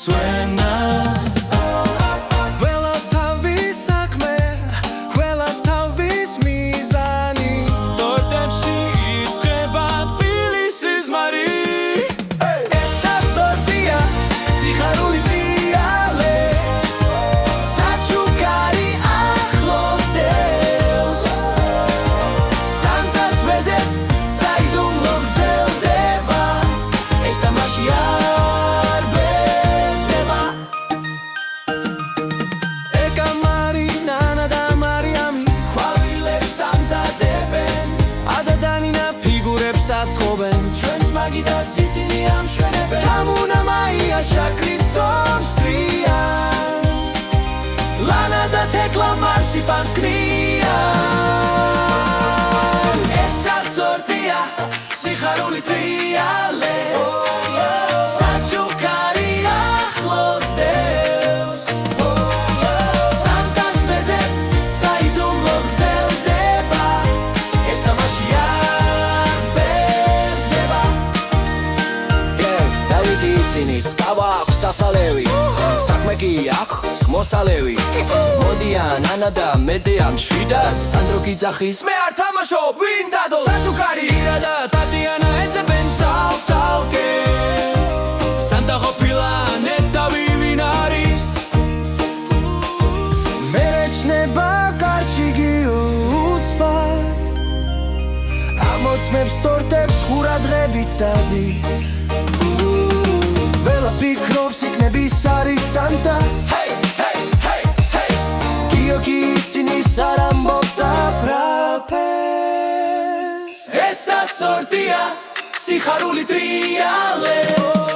swena Velas tavis sakme, velas tavis mizani Tortებში იწყება თბილისის მარი Esa sortia, სიხარული ტრიალებს საჩუქარი ახლოს დევს სანტას ვეძებ, საიდუმლო გრძელდება ეს თამაში არ ბესდება ეკამარი, ნანა და მარიამი ხვავილებს ამზადებენ ადა და ნინა ფიგურებს აწყობენ ჩვენს მაგიდას ისინი ამშვენებენ თამუნა მაია შაქრის სომს სვიან ლანა და თეკლა მარციპანს ქმნიან ესა სორტია სიხარული ტრიალებს საჩუქარი ახლოს დევს სანტას ვეძებ, საიდუმლო გრძელდება ეს თამაში არ ბესდება დავითი იცინის კავა აქვს დასალევი საქმე კი აქვს მოსალევი მოდიან ანა და მედეა მშვიდად სანდრო გიძახის მე არ თამაშობ ვინ დადო საჩუქარი ირა და ტატიანა ეძებენ ცალ-ცალკე სანტა ყოფილა ნეტავი ვინ არის მერეჩნება კარში გიუცბად ამოცმებს ტორტებს ხურადღებით დადის ველა ფიქრობს იქნების არის სანტა ჰეი, ჰეი, ჰეი, ჰეი გიოგი იცინის არ ამბობს აფრაფეს ესა სორტია სიხარული ტრიალებს